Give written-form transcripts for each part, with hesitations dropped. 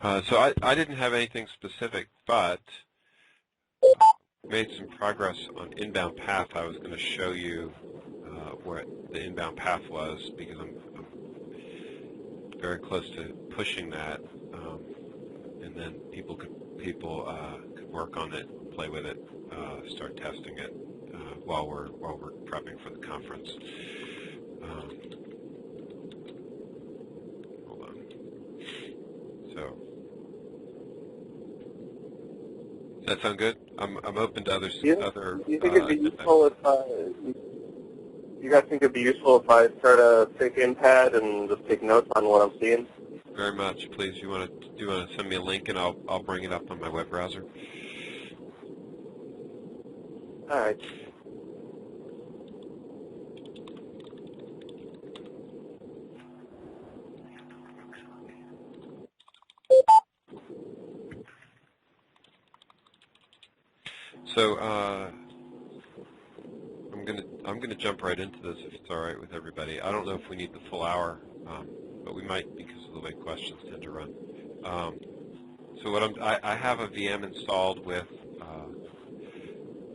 So I didn't have anything specific, but made some progress on inbound path. I was going to show you where the inbound path was because I'm very close to pushing that, and then people could work on it, play with it, start testing it while we're prepping for the conference. Hold on. So. Does that sound good? I'm open to others. Yeah. Do you think it'd be useful if you guys think it'd be useful if I start a pick-in pad and just take notes on what I'm seeing? Very much, please. Do you want to send me a link and I'll bring it up on my web browser? All right. So I'm gonna jump right into this if it's all right with everybody. I don't know if we need the full hour, but we might because of the way questions tend to run. So I have a VM installed with.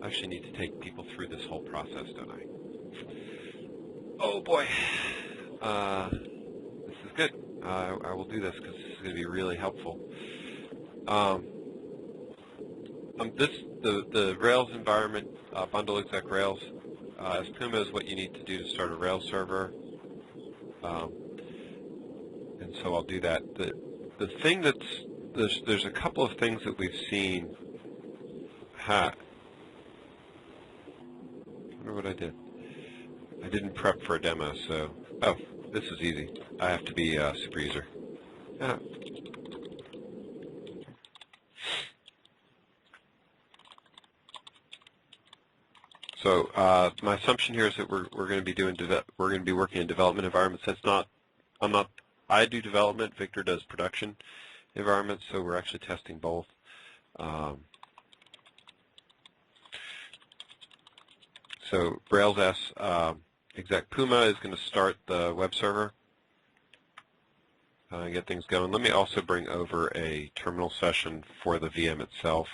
I actually need to take people through this whole process, don't I? Oh boy, this is good. I will do this because this is going to be really helpful. The Rails environment, bundle exec Rails, as Puma is what you need to do to start a Rails server, and so I'll do that. The thing there's a couple of things that we've seen. I wonder what I did. I didn't prep for a demo, so this is easy. I have to be a super user. So my assumption here is that we're going to be working in development environments. I do development. Victor does production environments. So we're actually testing both. So Rails S exec Puma is going to start the web server and get things going. Let me also bring over a terminal session for the VM itself.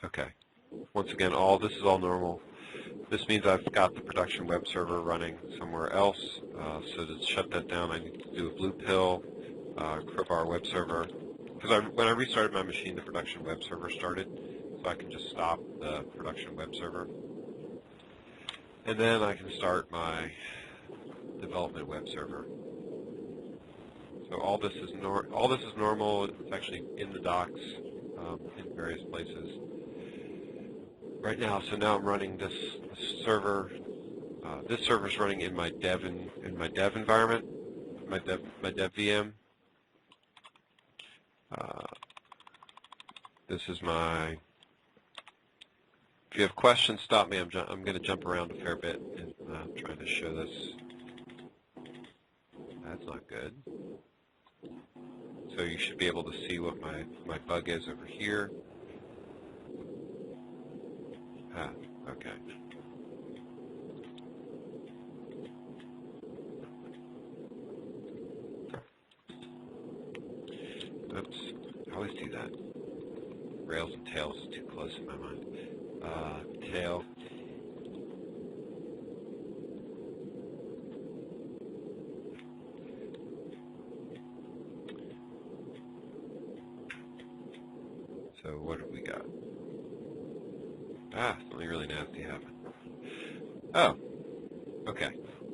Okay. Once again, this is all normal. This means I've got the production web server running somewhere else. So to shut that down, I need to do a blue pill, Crowbar web server. Because when I restarted my machine, the production web server started. So I can just stop the production web server. And then I can start my development web server. So all this is normal. It's actually in the docs in various places right now. So now I'm running this server. This server is running in my dev environment, my dev VM. This is my. If you have questions, stop me. I'm going to jump around a fair bit and trying to show this. That's not good. So you should be able to see what my bug is over here. Okay. Oops, I always do that. Rails and tails is too close in my mind. Tail. So what have we got? Something really nasty happened. Oh, okay.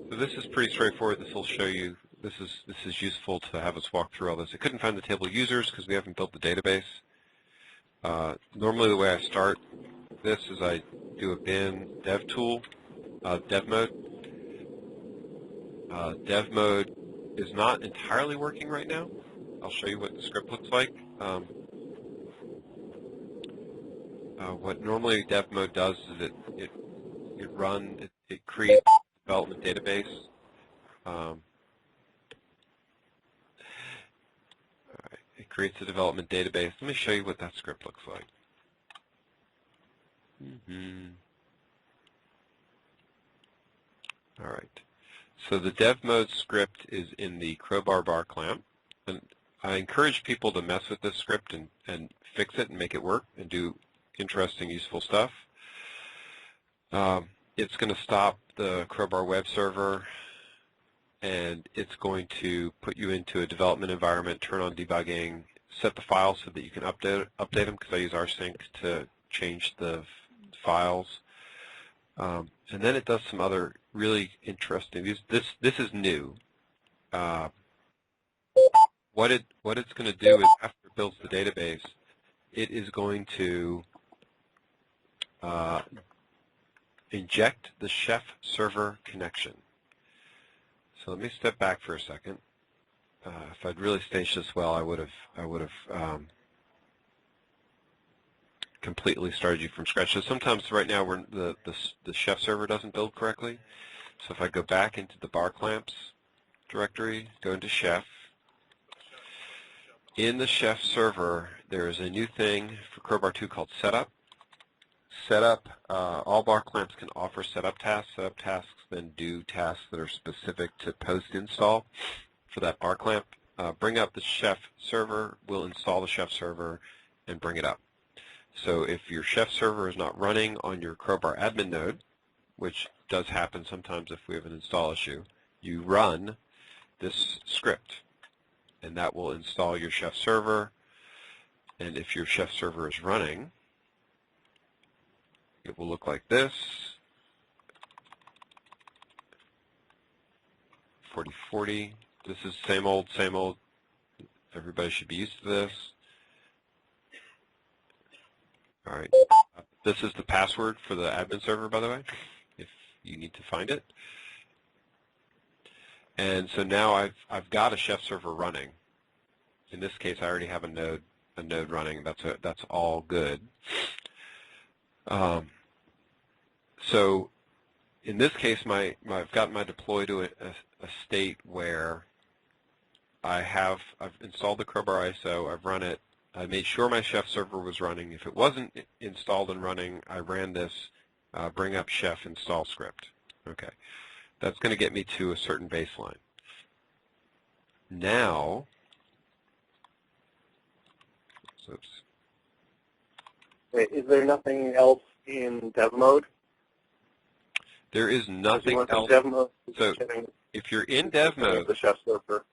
So this is pretty straightforward. This will show you. This is useful to have us walk through all this. I couldn't find the table of users because we haven't built the database. Normally, the way I start this is I do a bin dev tool, dev mode. Dev mode is not entirely working right now. I'll show you what the script looks like. What normally dev mode does is it creates a development database. It creates a development database. Let me show you what that script looks like. All right. So the dev mode script is in the Crowbar bar clamp, and I encourage people to mess with this script and fix it and make it work and do interesting, useful stuff. It's going to stop the Crowbar web server, and it's going to put you into a development environment, turn on debugging, set the files so that you can update them, because I use rsync to change the files. And then it does some other really interesting. This is new. What it's going to do is, after it builds the database, it is going to inject the Chef server connection. So let me step back for a second. If I'd really staged this well, I would have completely started you from scratch. So sometimes right now the Chef server doesn't build correctly. So if I go back into the bar clamps directory, go into Chef. In the Chef server, there is a new thing for Crowbar 2 called Setup. Setup, all bar clamps can offer setup tasks. Setup tasks then do tasks that are specific to post-install for that bar clamp. Bring up the Chef server, we'll install the Chef server and bring it up. So if your Chef server is not running on your Crowbar admin node, which does happen sometimes if we have an install issue, you run this script, and that will install your Chef server. And if your Chef server is running, it will look like this. 4040. This is same old, same old. Everybody should be used to this. All right. This is the password for the admin server, by the way, if you need to find it. And so now I've got a Chef server running. In this case, I already have a node running. That's all good. So in this case, I've got my deploy to a state where I've installed the Crowbar ISO, I've run it, I made sure my Chef server was running. If it wasn't installed and running, I ran this bring up Chef install script. Okay, that's going to get me to a certain baseline. Now, oops. Wait, is there nothing else in dev mode? There is nothing else. Dev mode, so if you're in dev mode, the Chef server.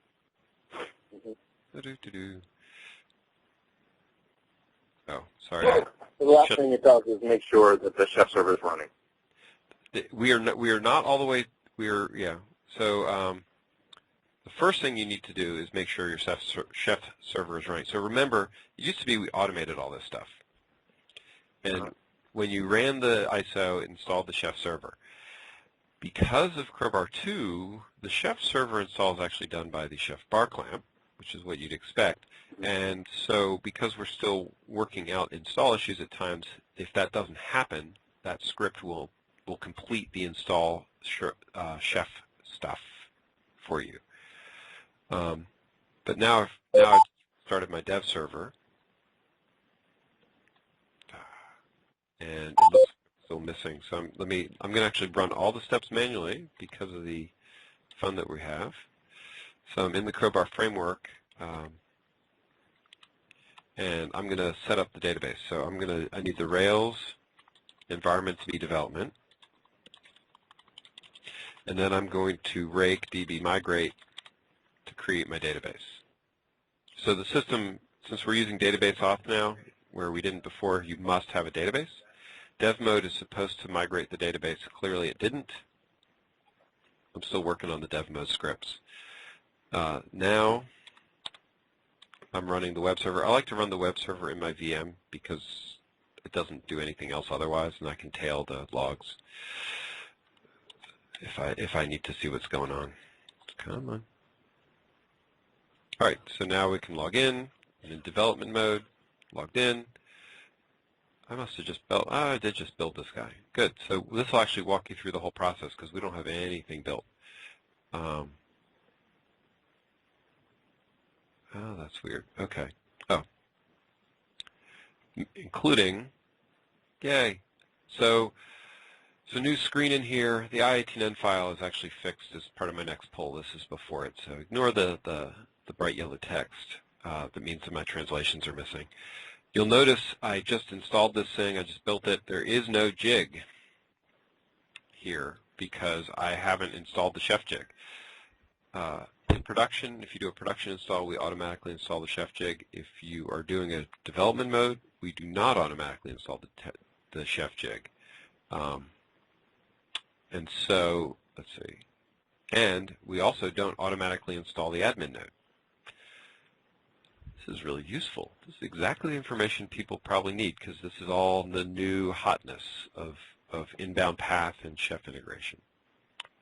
Oh, sorry. The last thing it does is make sure that the Chef server is running. We are not all the way. So the first thing you need to do is make sure your Chef server is running. So remember, it used to be we automated all this stuff, and when you ran the ISO, it installed the Chef server. Because of Crowbar 2, the Chef server install is actually done by the Chef bar clamp, which is what you'd expect. And so because we're still working out install issues at times, if that doesn't happen, that script will complete the install Chef stuff for you. But now I've started my dev server, and it looks still missing. So I'm going to actually run all the steps manually because of the fun that we have. So I'm in the Crowbar framework, and I'm going to set up the database. So I need the Rails environment to be development, and then I'm going to rake db migrate to create my database. So the system, since we're using database auth now, where we didn't before, you must have a database. Dev mode is supposed to migrate the database. Clearly it didn't. I'm still working on the dev mode scripts. Now I'm running the web server. I like to run the web server in my VM because it doesn't do anything else otherwise, and I can tail the logs if I need to see what's going on. Come on. All right, so now we can log in development mode, logged in. I must have just built, I did just build this guy. Good, so this will actually walk you through the whole process because we don't have anything built. Oh, that's weird. Okay. Oh. Including, yay. So So new screen in here. The I18N file is actually fixed as part of my next poll. This is before it, so ignore the bright yellow text. That means that my translations are missing. You'll notice I just installed this thing. I just built it. There is no jig here because I haven't installed the chef jig. In production, if you do a production install, we automatically install the chef jig. If you are doing a development mode, we do not automatically install the chef jig. And so, let's see, and we also don't automatically install the admin node. This is really useful. This is exactly the information people probably need because this is all the new hotness of inbound path and chef integration.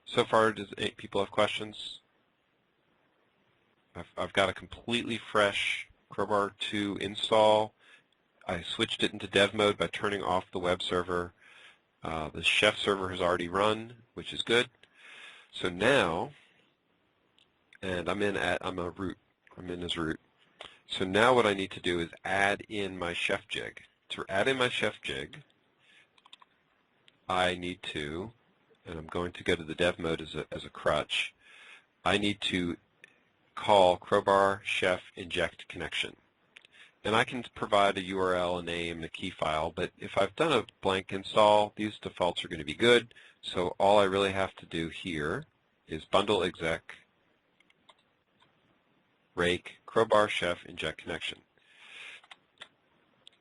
So far, does people have questions? I've got a completely fresh Crowbar 2 install. I switched it into dev mode by turning off the web server. The chef server has already run, which is good. So now, and I'm in as root. So now what I need to do is add in my chef jig. To add in my chef jig, I need to, and I'm going to go to the dev mode as a crutch, I need to call crowbar chef inject connection. And I can provide a URL, a name, and a key file, but if I've done a blank install, these defaults are going to be good. So all I really have to do here is bundle exec rake crowbar chef inject connection.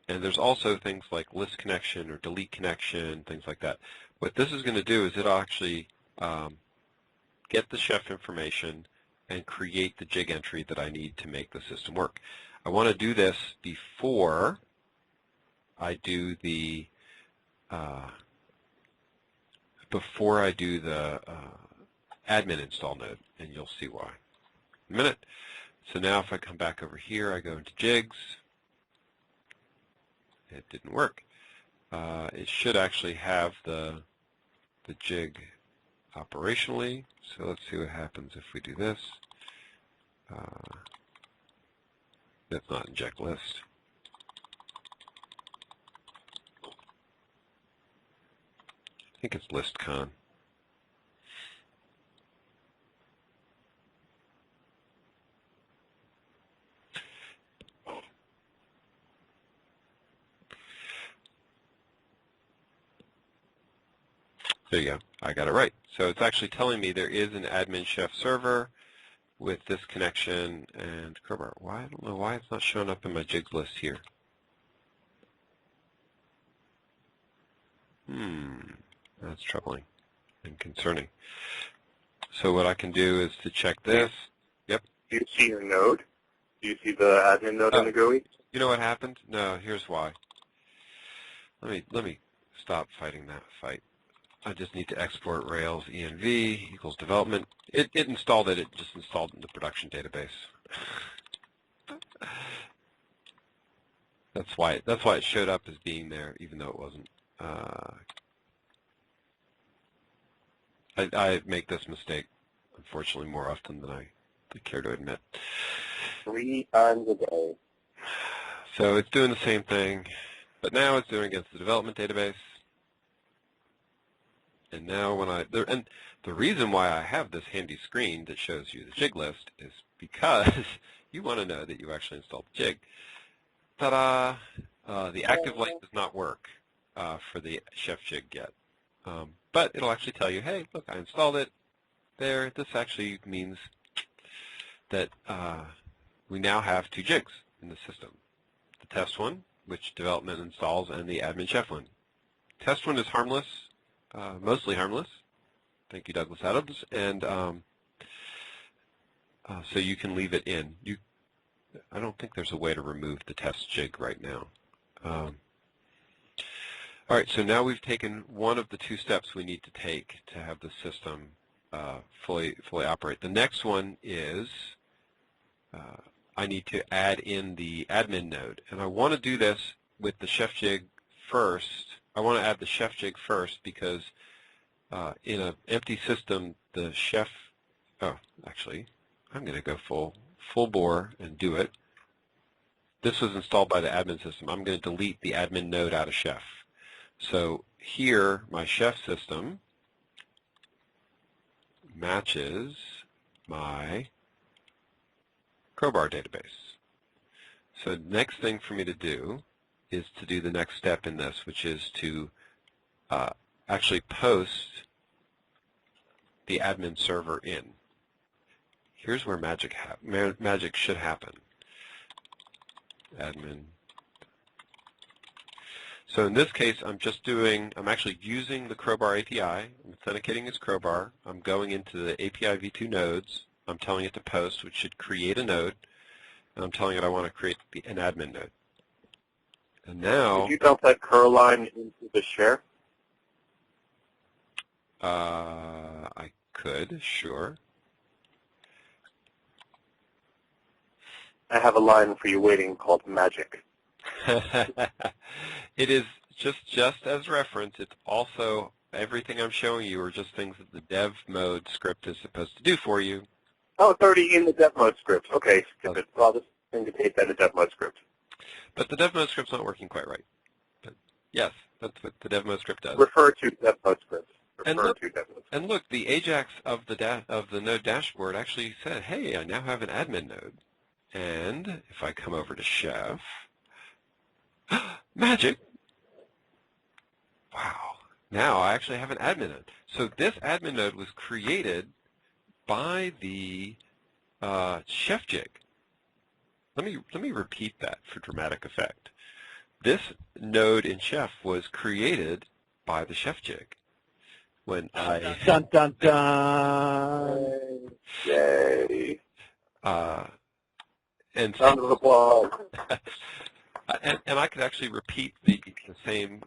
And there's also things like list connection or delete connection, things like that. What this is going to do is it'll actually get the chef information and create the jig entry that I need to make the system work. I want to do this before I do the admin install node, and you'll see why in a minute. So now if I come back over here, I go into jigs. It didn't work. It should actually have the jig operationally. So let's see what happens if we do this. That's not inject list. I think it's list con. There you go. I got it right. So it's actually telling me there is an admin chef server with this connection and Crowbar. Why? I don't know why it's not showing up in my jigs list here. That's troubling and concerning. So what I can do is to check this. Yep. Do you see your node? Do you see the admin node in the GUI? You know what happened? No, here's why. Let me stop fighting that fight. I just need to export Rails env equals development. It installed it. It just installed in the production database. That's why it showed up as being there, even though it wasn't. I make this mistake, unfortunately, more often than I care to admit. 3 times a day. So it's doing the same thing, but now it's doing it against the development database. And now when and the reason why I have this handy screen that shows you the jig list is because you want to know that you actually installed the jig. Ta-da! The active link does not work for the chef jig yet. But it'll actually tell you, hey, look, I installed it there. This actually means that we now have 2 jigs in the system. The test one, which development installs, and the admin chef one. Test one is harmless. Mostly harmless. Thank you, Douglas Adams. And so you can leave it in. I don't think there's a way to remove the test jig right now. All right, so now we've taken one of the 2 steps we need to take to have the system fully operate. The next one is I need to add in the admin node. And I want to do this with the chef jig first. I want to add the chef jig first because in an empty system, the chef, actually, I'm going to go full bore and do it. This was installed by the admin system. I'm going to delete the admin node out of chef. So here, my chef system matches my Crowbar database. So the next thing for me to do is to do the next step in this, which is to actually post the admin server in. Here's where magic should happen. Admin. So in this case, I'm actually using the Crowbar API. I'm authenticating as Crowbar. I'm going into the API v2 nodes. I'm telling it to post, which should create a node. And I'm telling it I want to create an admin node. And now... Could you dump that curl line into the share? I could, sure. I have a line for you waiting called magic. It is just as reference. It's also, everything I'm showing you are just things that the dev mode script is supposed to do for you. Oh, it's already in the dev mode script. Okay, skip it. Well, this indicate that in the dev mode script. But the dev mode script's not working quite right. But yes, that's what the dev mode script does. Refer to dev mode script. And look, the AJAX of the node dashboard actually said, hey, I now have an admin node. And if I come over to Chef, magic! Wow, now I actually have an admin node. So this admin node was created by the Chef jig. Let me repeat that for dramatic effect. This node in Chef was created by the Chef jig. When I dun dun dun, yay! And round of applause. and I could actually repeat the same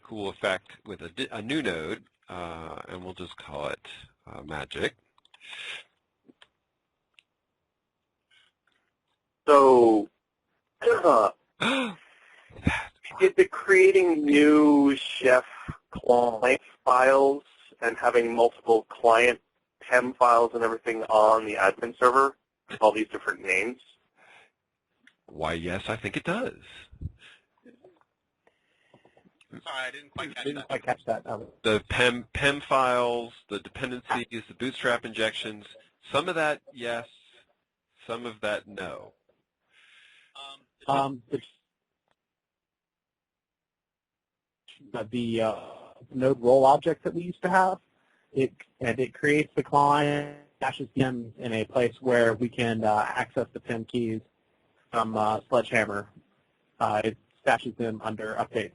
cool effect with a new node, and we'll just call it magic. So, is it creating new Chef client files and having multiple client PEM files and everything on the admin server, all these different names? Why, yes, I think it does. Sorry, I didn't quite catch that. The PEM files, the dependencies, the bootstrap injections, some of that, yes, some of that, no. The node role object that we used to have, it creates the client, stashes them in a place where we can access the PIM keys from Sledgehammer. It stashes them under updates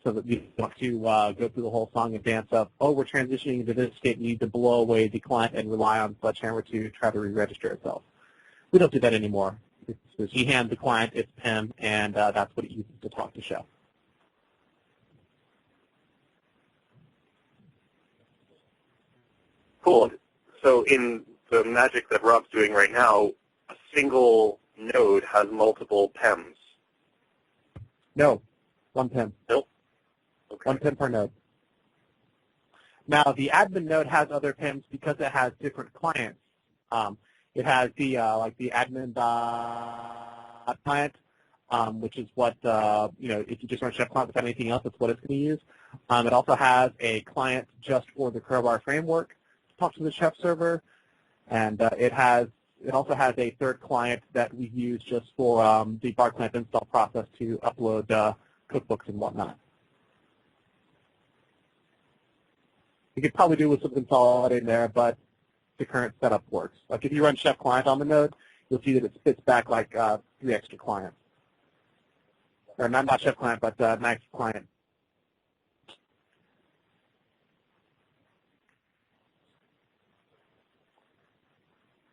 so that we want to go through the whole song and dance of, oh, we're transitioning into this state, we need to blow away the client and rely on Sledgehammer to try to re-register itself. We don't do that anymore. We hand the client its PIM, and that's what it uses to talk to Chef. Cool. So in the magic that Rob's doing right now, a single node has multiple PEMs. No, one PIM. Nope. Okay. One PIM per node. Now, the admin node has other PIMs because it has different clients. It has the like the admin client, which is what if you just run Chef client without anything else, that's what it's going to use. It also has a client just for the Crowbar framework to talk to the Chef server, and it also has a third client that we use just for the bar clamp install process to upload cookbooks and whatnot. You could probably do with some consolidating there, but the current setup works. Like if you run Chef Client on the node, you'll see that it spits back like 3 extra clients. Or not Chef Client, but Nice Client.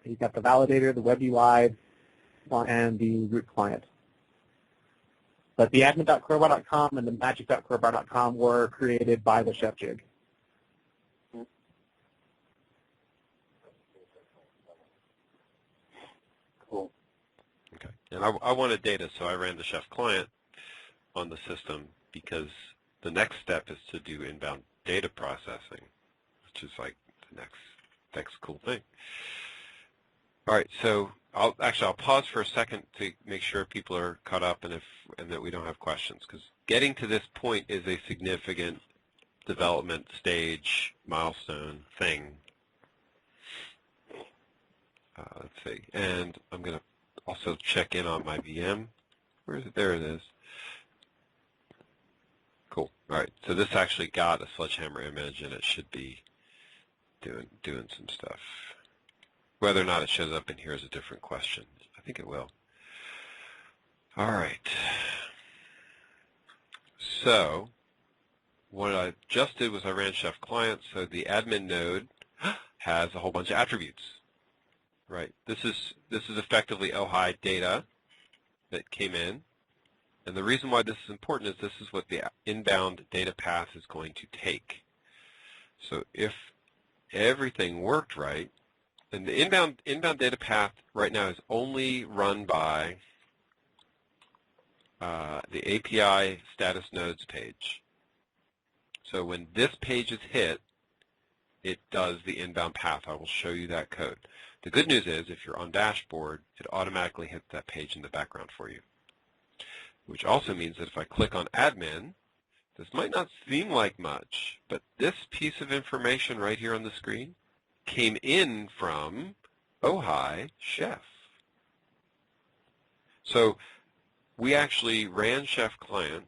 You've got the validator, the web UI, and the root client. But the admin.crowbar.com and the magic.crowbar.com were created by the Chef jig. Cool. Okay. And I wanted data, so I ran the Chef client on the system because the next step is to do inbound data processing, which is like the next cool thing. All right, so I'll pause for a second to make sure people are caught up and that we don't have questions, because getting to this point is a significant development stage milestone thing. Let's see, and I'm going to also check in on my VM. Where is it? There it is. Cool. All right, so this actually got a sledgehammer image, and it should be doing some stuff. Whether or not it shows up in here is a different question. I think it will. All right. So what I just did was I ran Chef Client, so the admin node has a whole bunch of attributes. Right. This is effectively OHI data that came in, and the reason why this is important is this is what the inbound data path is going to take. So if everything worked right, and the inbound data path right now is only run by the API status nodes page. So when this page is hit, it does the inbound path. I will show you that code. The good news is if you're on dashboard, it automatically hits that page in the background for you, which also means that if I click on admin, this might not seem like much, but this piece of information right here on the screen came in from OHI Chef. So we actually ran Chef Client,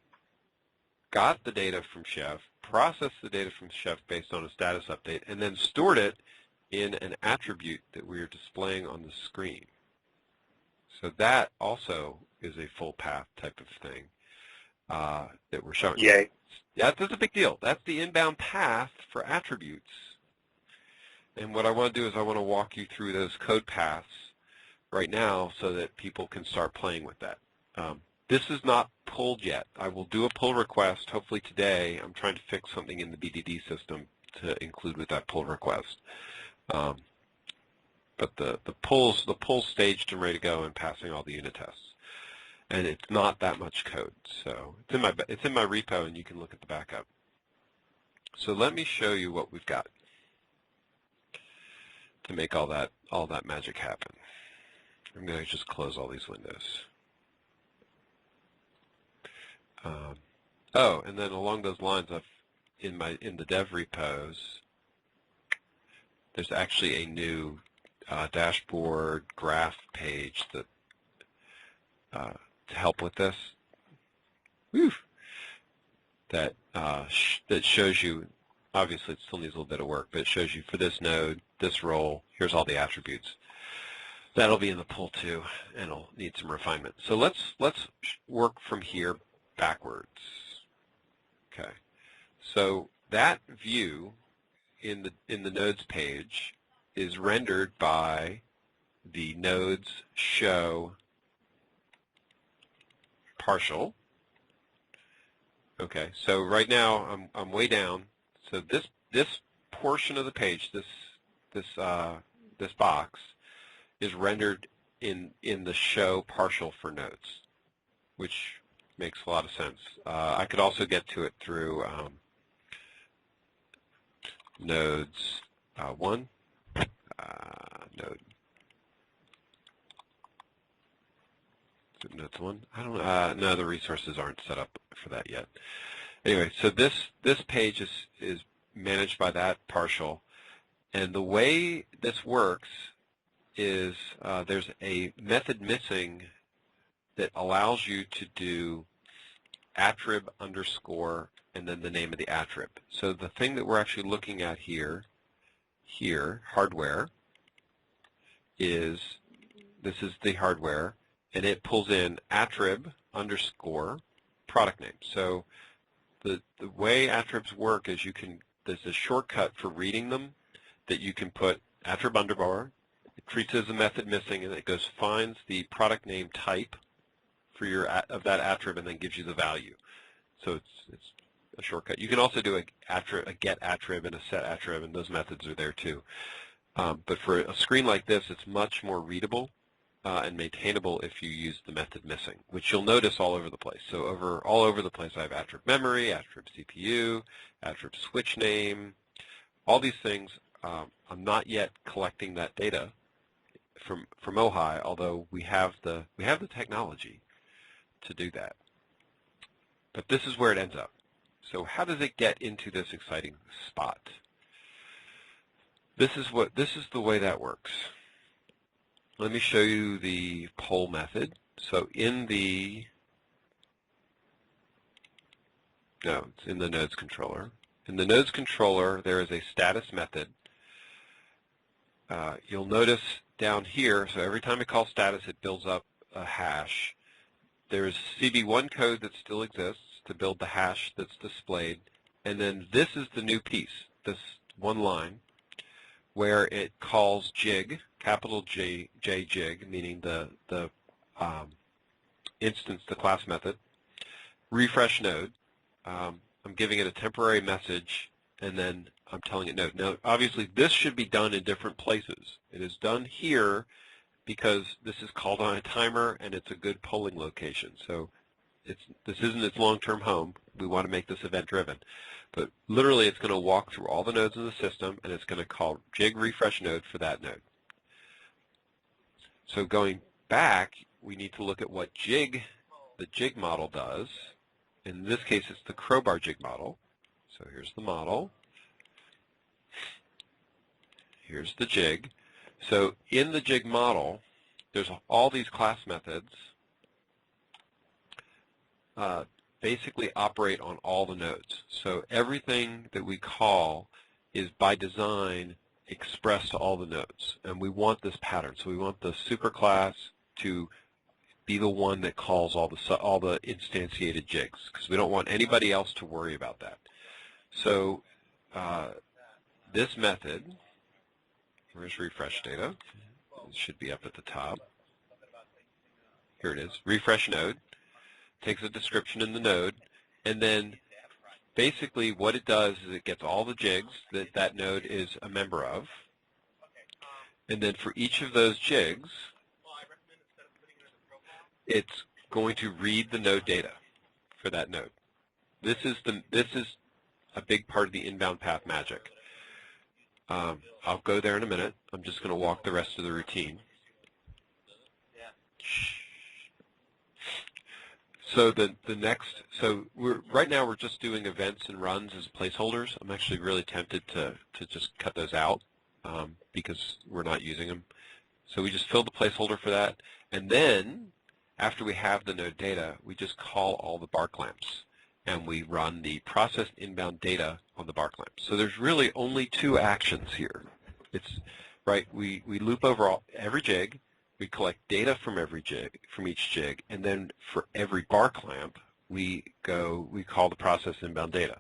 got the data from Chef, processed the data from Chef based on a status update, and then stored it in an attribute that we are displaying on the screen. So that also is a full path type of thing that we're showing. Yay. Yeah, that's a big deal. That's the inbound path for attributes. And what I want to do is I want to walk you through those code paths right now so that people can start playing with that. This is not pulled yet. I will do a pull request hopefully today. I'm trying to fix something in the BDD system to include with that pull request. But the pull's staged and ready to go and passing all the unit tests. And it's not that much code. So it's in my repo, and you can look at the backup. So let me show you what we've got to make all that magic happen. I'm going to just close all these windows. Oh, and then along those lines, in the dev repos, there's actually a new dashboard graph page that to help with this. Whew, that shows you. Obviously, it still needs a little bit of work, but it shows you for this node, this role. Here's all the attributes. That'll be in the pull too, and it'll need some refinement. So let's work from here backwards. Okay. So that view in the nodes page is rendered by the nodes show partial. Okay. So right now I'm way down. So this portion of the page, this box, is rendered in the show partial for nodes, which makes a lot of sense. I could also get to it through nodes 1, node. Nodes 1. I don't. No, the resources aren't set up for that yet. Anyway, so this page is managed by that partial, and the way this works is there's a method missing that allows you to do attrib underscore and then the name of the attrib. So the thing that we're actually looking at here, hardware, this is the hardware, and it pulls in attrib underscore product name. So the way attribs work is there's a shortcut for reading them that you can put attrib underbar. It treats it as a method missing, and it goes finds the product name type for of that attrib and then gives you the value. So it's a shortcut. You can also do a get attrib and a set attrib, and those methods are there too. But for a screen like this, it's much more readable and maintainable if you use the method missing, which you'll notice all over the place. So all over the place, I have attrib memory, attrib CPU, attrib switch name, all these things. I'm not yet collecting that data from OHI, although we have the technology to do that. But this is where it ends up. So how does it get into this exciting spot? This is the way that works. Let me show you the poll method. So in the it's in the nodes controller. In the nodes controller, there is a status method. You'll notice down here, so every time we call status, it builds up a hash. There's CB1 code that still exists to build the hash that's displayed, and then this is the new piece, this one line, where it calls jig, capital J jig, meaning the instance, the class method, refresh node. I'm giving it a temporary message, and then I'm telling it node. Now, obviously, this should be done in different places. It is done here because this is called on a timer, and it's a good polling location. So this isn't its long-term home. We want to make this event-driven. But literally, it's going to walk through all the nodes in the system, and it's going to call jig refresh node for that node. So going back, we need to look at what the jig model does. In this case, it's the Crowbar jig model. So here's the model. Here's the jig. So in the jig model, there's all these class methods basically operate on all the nodes. So everything that we call is by design expressed to all the nodes. And we want this pattern. So we want the superclass to be the one that calls all the instantiated jigs, because we don't want anybody else to worry about that. So this method, where's refresh data? It should be up at the top. Here it is, refresh node. Takes a description in the node, and then basically what it does is it gets all the jigs that that node is a member of, and then for each of those jigs, it's going to read the node data for that node. This is a big part of the inbound path magic. I'll go there in a minute. I'm just going to walk the rest of the routine. So right now we're just doing events and runs as placeholders. I'm actually really tempted to just cut those out because we're not using them. So we just fill the placeholder for that, and then after we have the node data, we just call all the bar clamps, and we run the processed inbound data on the bar clamps. So there's really only two actions here. It's right. We loop over every jig. We collect data from each jig, and then for every bar clamp, we call the process inbound data.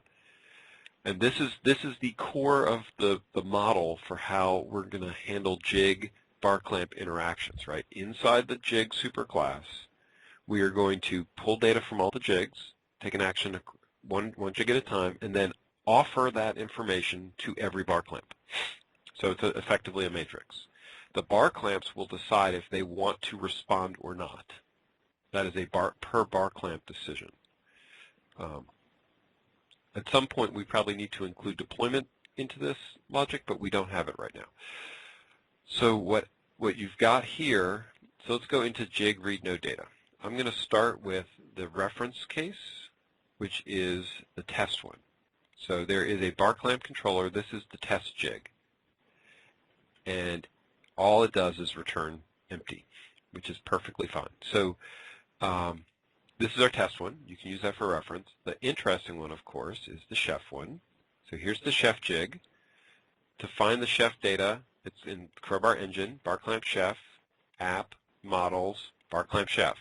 And this is the core of the model for how we're going to handle jig bar clamp interactions. Right inside the jig superclass, we are going to pull data from all the jigs, take an action one jig at a time, and then offer that information to every bar clamp. So it's effectively a matrix. The bar clamps will decide if they want to respond or not. That is a per bar clamp decision. At some point, we probably need to include deployment into this logic, but we don't have it right now. So what you've got here, so let's go into jig read node data. I'm going to start with the reference case, which is the test one. So there is a bar clamp controller. This is the test jig. And all it does is return empty, which is perfectly fine. So this is our test one. You can use that for reference. The interesting one, of course, is the chef one. So here's the chef jig. To find the chef data, it's in Crowbar engine, bar clamp chef, app, models, bar clamp chef.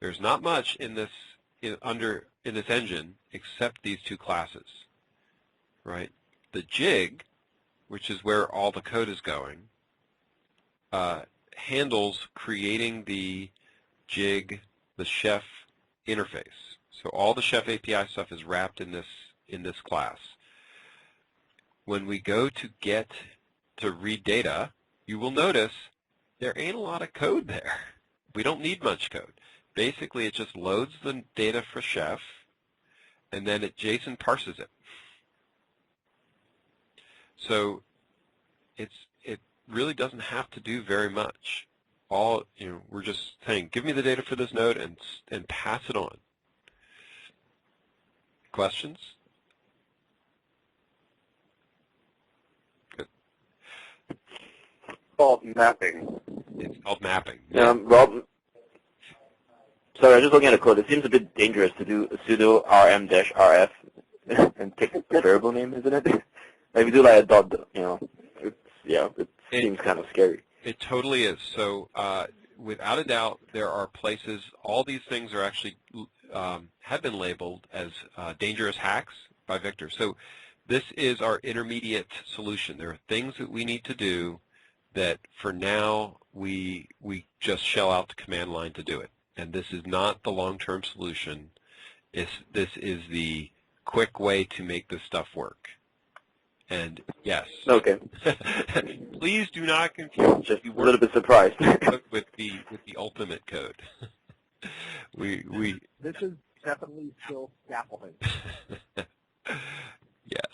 There's not much in this engine except these two classes, right? The jig, which is where all the code is going, handles creating the jig, the chef interface. So all the chef API stuff is wrapped in this class. When we go to read data, you will notice there ain't a lot of code there. We don't need much code. Basically, it just loads the data for chef, and then it JSON parses it. So it really doesn't have to do very much. We're just saying, give me the data for this node and pass it on. Questions? called mapping. It's called mapping. Well, sorry, I'm just looking at the code. It seems a bit dangerous to do sudo rm-rf and pick a variable name, isn't it? Like if you do like a dot, it seems kind of scary. It totally is. So without a doubt, there are places, all these things are actually, have been labeled as dangerous hacks by Victor. So this is our intermediate solution. There are things that we need to do that for now we just shell out the command line to do it. And this is not the long-term solution. This is the quick way to make this stuff work. And yes. Okay. Please do not confuse. Just a little bit surprised. with the ultimate code. we This is definitely still scaffolding. Yes.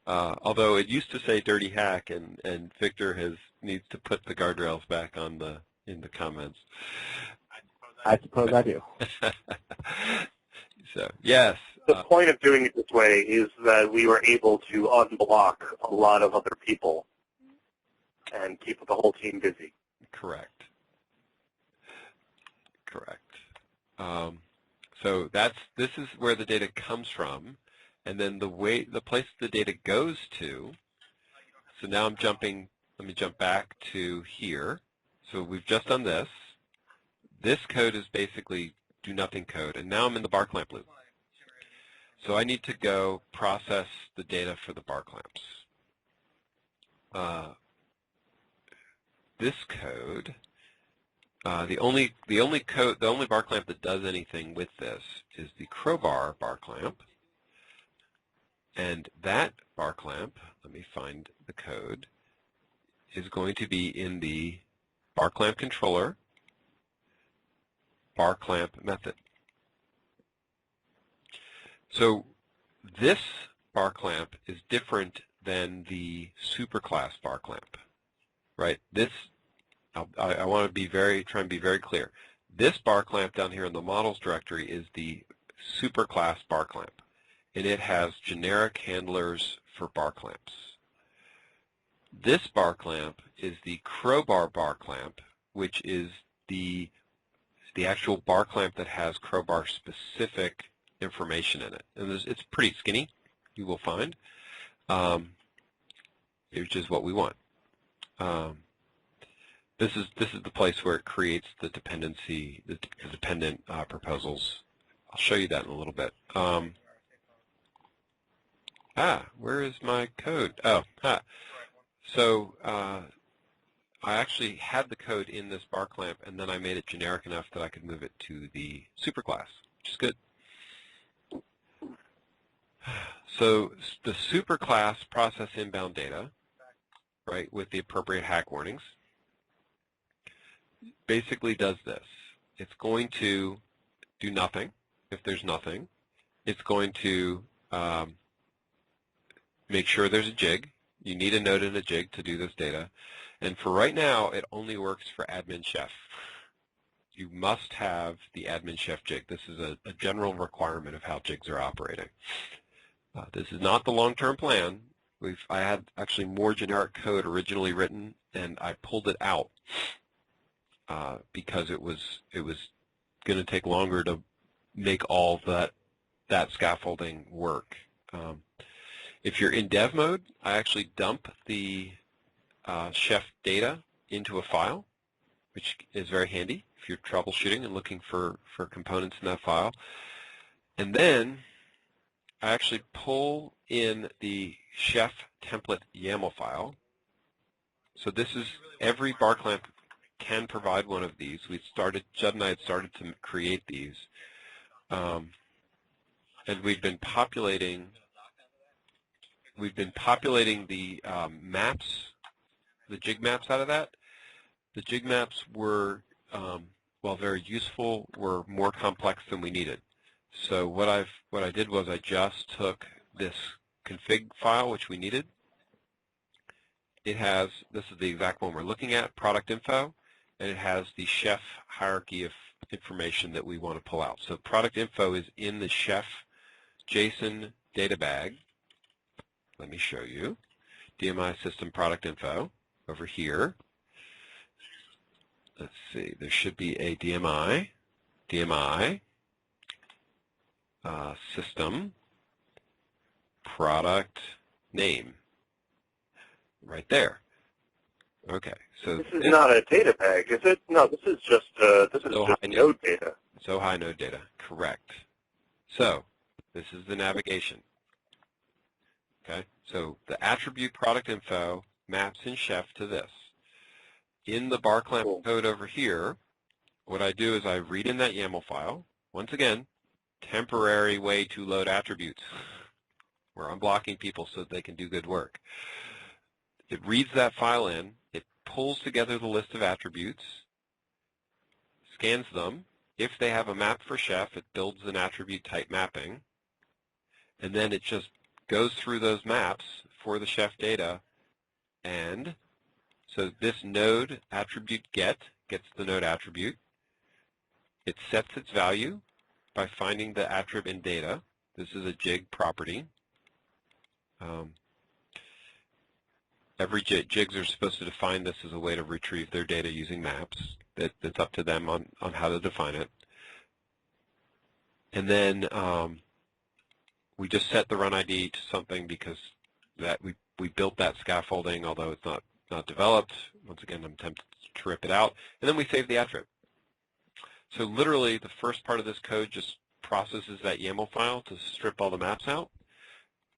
Although it used to say dirty hack, and Victor needs to put the guardrails back on in the comments. I suppose I do. So yes. The point of doing it this way is that we were able to unblock a lot of other people and keep the whole team busy. Correct. So this is where the data comes from, and then the place the data goes to. So now let me jump back to here. So we've just done this. This code is basically do nothing code, and now I'm in the bar clamp loop. So I need to go process the data for the bar clamps. This code, the only bar clamp that does anything with this is the Crowbar bar clamp, and that bar clamp, let me find the code, is going to be in the bar clamp controller bar clamp method. So this bar clamp is different than the superclass bar clamp, right? This, I want to try and be very clear. This bar clamp down here in the models directory is the superclass bar clamp, and it has generic handlers for bar clamps. This bar clamp is the Crowbar bar clamp, which is the actual bar clamp that has Crowbar specific information in it, and it's pretty skinny, you will find, which is what we want. This is the place where it creates the dependency, the dependent proposals. I'll show you that in a little bit. Where is my code? So I actually had the code in this bar clamp, and then I made it generic enough that I could move it to the superclass, which is good. So the superclass process inbound data, right, with the appropriate hack warnings, basically does this. It's going to do nothing if there's nothing. It's going to make sure there's a jig. You need a node and a jig to do this data. And for right now, it only works for admin chef. You must have the admin chef jig. This is a general requirement of how jigs are operating. This is not the long-term plan. I had actually more generic code originally written, and I pulled it out because it was going to take longer to make all that scaffolding work. If you're in dev mode, I actually dump the chef data into a file, which is very handy if you're troubleshooting and looking for components in that file. And then I actually pull in the chef template YAML file. So this is, every bar clamp can provide one of these. Judd and I had started to create these. And we've been populating the maps, the jig maps out of that. The jig maps were, while very useful, were more complex than we needed. So what I did was I just took this config file, which we needed. It has, this is the exact one we're looking at, product info, and it has the chef hierarchy of information that we want to pull out. So product info is in the chef JSON data bag. Let me show you. DMI system product info over here. let's see, there should be a DMI system product name right there. Okay, so This is not a data bag, is it? No, this is just node data. Zohi node data, correct. So this is the navigation. Okay, so the attribute product info maps in Chef to this. In the bar clamp code over here, what I do is I read in that YAML file. Once again, temporary way to load attributes. We're unblocking people so that they can do good work. It reads that file in. It pulls together the list of attributes, scans them. If they have a map for Chef, it builds an attribute type mapping, and then it just goes through those maps for the Chef data. And so this node attribute gets the node attribute. It sets its value by finding the attribute in data. This is a jig property. Every jigs are supposed to define this as a way to retrieve their data using maps. It's up to them on how to define it. And then we just set the run ID to something because that we built that scaffolding, although it's not developed. Once again, I'm tempted to rip it out. And then we save the attribute. So literally, the first part of this code just processes that YAML file to strip all the maps out.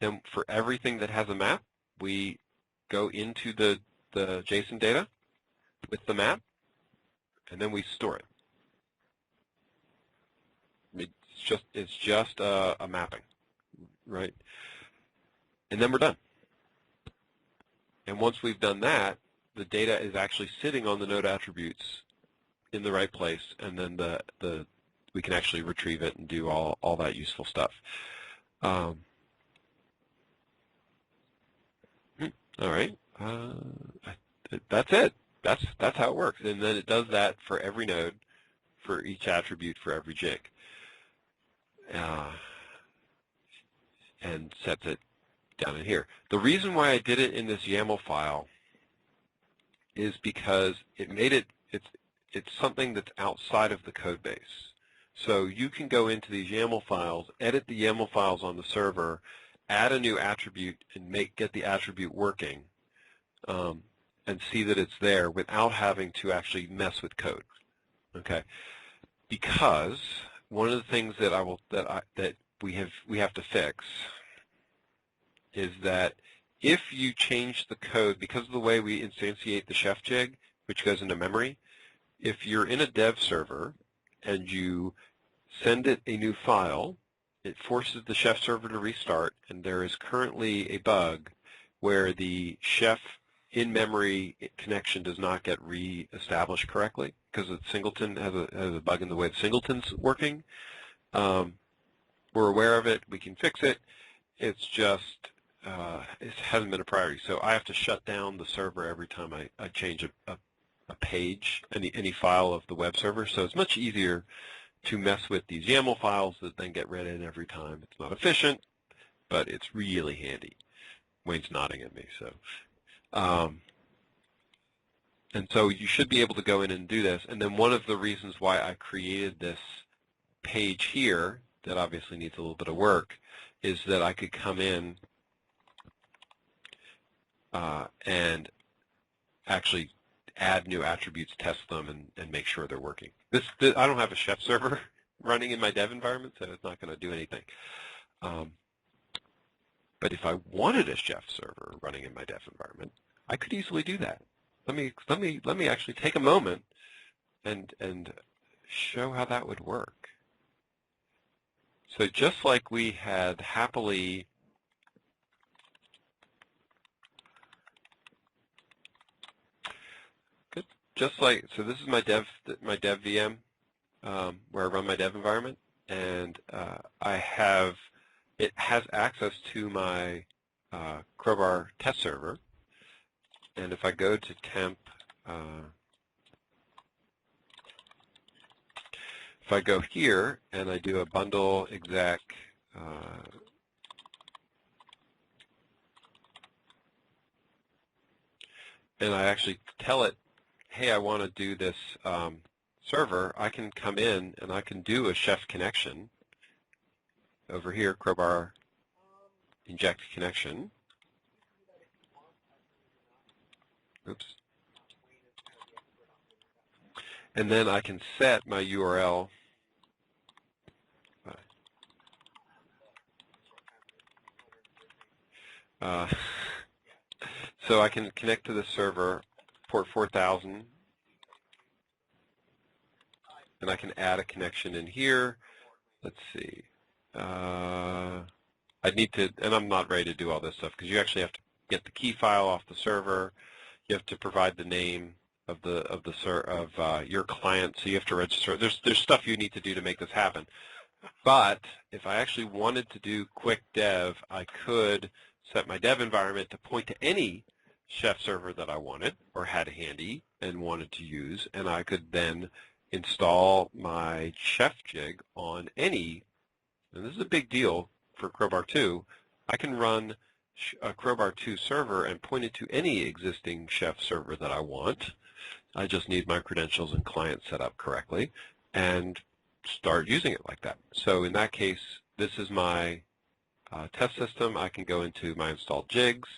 Then for everything that has a map, we go into the JSON data with the map, and then we store it. It's just a mapping, right? And then we're done. And once we've done that, the data is actually sitting on the node attributes in the right place, and then we can actually retrieve it and do all that useful stuff. All right, that's it. That's how it works, and then it does that for every node, for each attribute, for every jig, and sets it down in here. The reason why I did it in this YAML file is because it made it's something that's outside of the code base. So you can go into these YAML files, edit the YAML files on the server, add a new attribute, and get the attribute working, and see that it's there without having to actually mess with code. Okay, because one of the things that we have to fix is that if you change the code, because of the way we instantiate the Chef jig, which goes into memory, if you're in a dev server and you send it a new file, it forces the Chef server to restart, and there is currently a bug where the Chef in-memory connection does not get re-established correctly because the singleton has a bug in the way the singleton's working. We're aware of it. We can fix it. It's just it hasn't been a priority. So I have to shut down the server every time I change a page, any file of the web server. So it's much easier to mess with these YAML files that then get read in every time. It's not efficient, but it's really handy. Wayne's nodding at me. So, and so you should be able to go in and do this. And then one of the reasons why I created this page here that obviously needs a little bit of work is that I could come in and actually add new attributes, test them, and make sure they're working. I don't have a Chef server running in my dev environment, so it's not going to do anything. But if I wanted a Chef server running in my dev environment, I could easily do that. Let me actually take a moment and show how that would work. So just like we had happily so this is my dev VM where I run my dev environment, and it has access to my Crowbar test server. And if I go to temp, if I go here and I do a bundle exec and I actually tell it hey, I want to do this server, I can come in and I can do a chef connection over here, Crowbar inject connection. Oops. And then I can set my URL. So I can connect to the server, port 4000, and I can add a connection in here. Let's see. I need to, and I'm not ready to do all this stuff because you actually have to get the key file off the server. You have to provide the name of your client, so you have to register. There's stuff you need to do to make this happen. But if I actually wanted to do quick dev, I could set my dev environment to point to any chef server that I wanted or had handy and wanted to use, and I could then install my chef jig on any, and this is a big deal for Crowbar 2, I can run a Crowbar 2 server and point it to any existing chef server that I want. I just need my credentials and client set up correctly and start using it like that. So in that case, this is my test system. I can go into my installed jigs,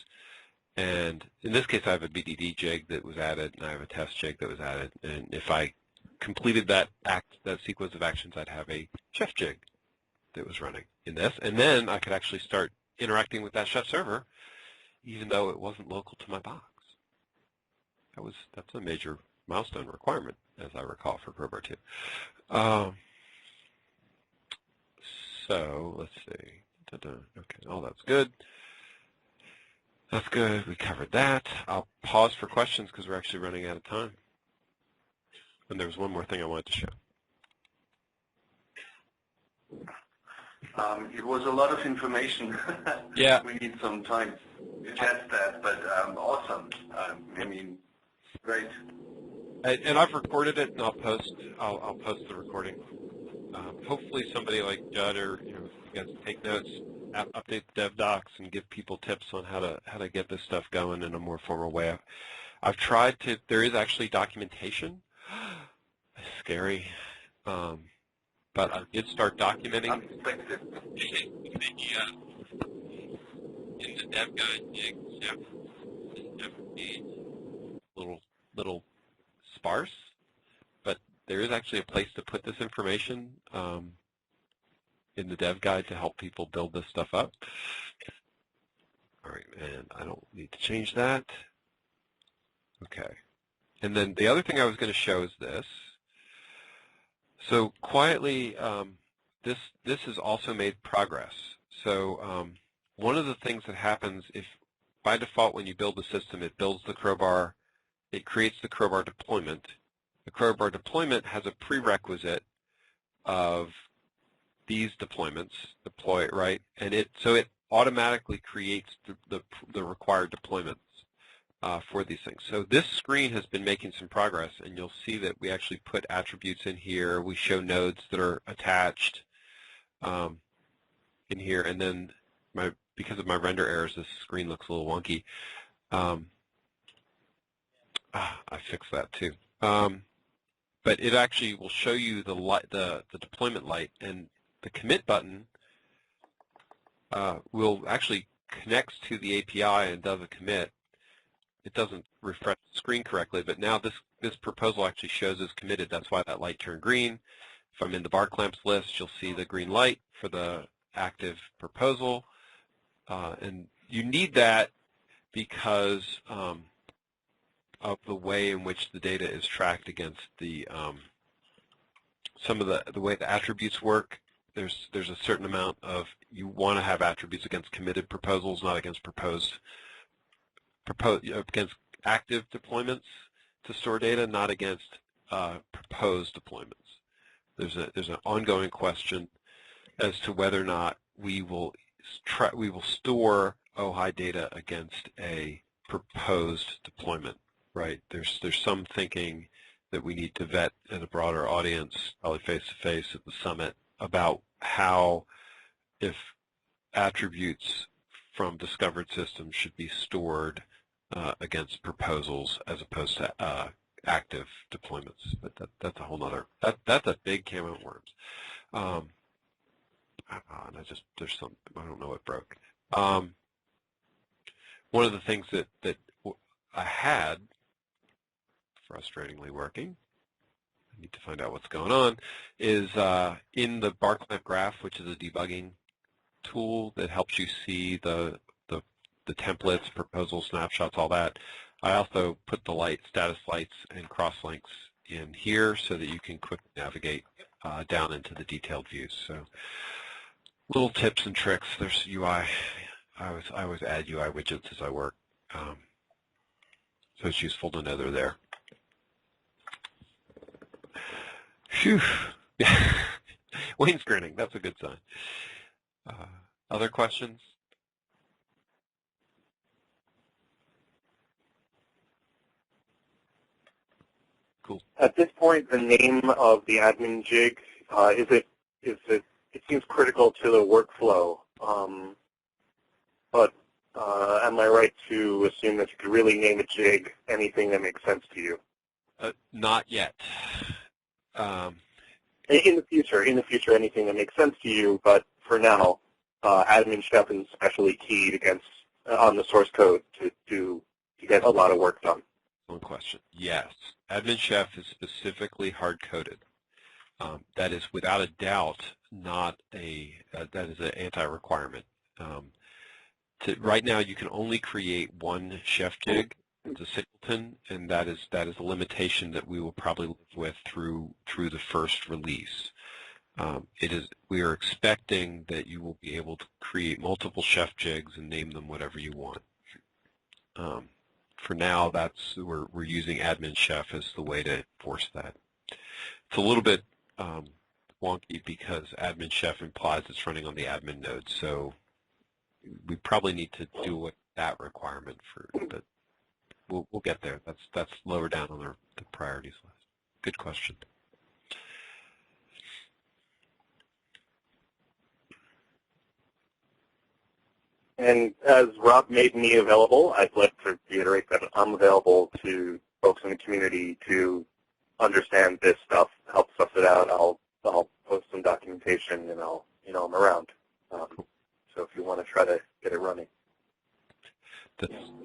and in this case I have a BDD jig that was added, and I have a test jig that was added, and if I completed that sequence of actions, I'd have a chef jig that was running in this, and then I could actually start interacting with that chef server even though it wasn't local to my box. That's a major milestone requirement, as I recall, for Crowbar 2. So let's see. Okay, all that's good. That's good. We covered that. I'll pause for questions because we're actually running out of time. And there was one more thing I wanted to show. It was a lot of information. Yeah. We need some time to test that, but awesome. I mean, great. And I've recorded it, and I'll post the recording. Hopefully, somebody like Judd or you guys take notes, update the dev docs, and give people tips on how to get this stuff going in a more formal way. I've tried to. There is actually documentation. Scary. But I did start documenting in the dev guide jig. Little sparse, but there is actually a place to put this information in the dev guide to help people build this stuff up. All right, and I don't need to change that. Okay, and then the other thing I was going to show is this. So quietly, this has also made progress. So one of the things that happens, if by default when you build the system, it builds the Crowbar, it creates the Crowbar deployment. The Crowbar deployment has a prerequisite of these deployments, deploy it right, and so it automatically creates the required deployments for these things. So this screen has been making some progress, and you'll see that we actually put attributes in here. We show nodes that are attached in here, and then because of my render errors, this screen looks a little wonky. I fixed that too. But it actually will show you the deployment light, and the commit button will actually connects to the API and does a commit. It doesn't refresh the screen correctly, but now this proposal actually shows as committed. That's why that light turned green. If I'm in the bar clamps list, you'll see the green light for the active proposal. And you need that because of the way in which the data is tracked against the some of the way the attributes work. There's a certain amount of, you want to have attributes against committed proposals, not against against active deployments to store data, not against proposed deployments. There's an ongoing question as to whether or not we will store OHI data against a proposed deployment. Right? There's some thinking that we need to vet in a broader audience, probably face-to-face at the summit, about how, if attributes from discovered systems should be stored against proposals as opposed to active deployments, but that's a whole nother, that's a big can of worms. And there's some, I don't know what broke. One of the things that I had frustratingly working, I need to find out what's going on, is in the bar clamp graph, which is a debugging tool that helps you see the templates, proposal snapshots, all that. I also put the status lights and crosslinks in here so that you can quickly navigate down into the detailed views. So little tips and tricks. There's UI. I always add UI widgets as I work, so it's useful to know they're there. Phew. Wayne's grinning. That's a good sign. Other questions? Cool. At this point, the name of the admin jig, it seems critical to the workflow, but am I right to assume that you could really name a jig anything that makes sense to you? Not yet. In the future, anything that makes sense to you, but for now, admin chef is especially keyed on the source code to get a lot of work done. One question. Yes. Admin chef is specifically hard-coded. That is without a doubt not that is an anti-requirement. Right now you can only create one chef jig. It's a singleton, and that is a limitation that we will probably live with through the first release. We are expecting that you will be able to create multiple chef jigs and name them whatever you want. For now, we're using admin chef as the way to enforce that. It's a little bit wonky because admin chef implies it's running on the admin node, so we probably need to do with that requirement but we'll get there. That's lower down on the priorities list. Good question. And as Rob made me available, I'd like to reiterate that I'm available to folks in the community to understand this stuff, help suss it out. I'll post some documentation, and I'm around. So if you want to try to get it running,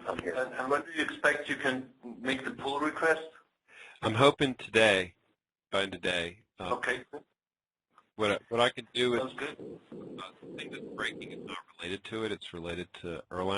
I'm here. And when do you expect you can make the pull request? I'm hoping by today. Okay. What I can do is, Sounds good. the thing that's breaking is not related to it. It's related to Erlang.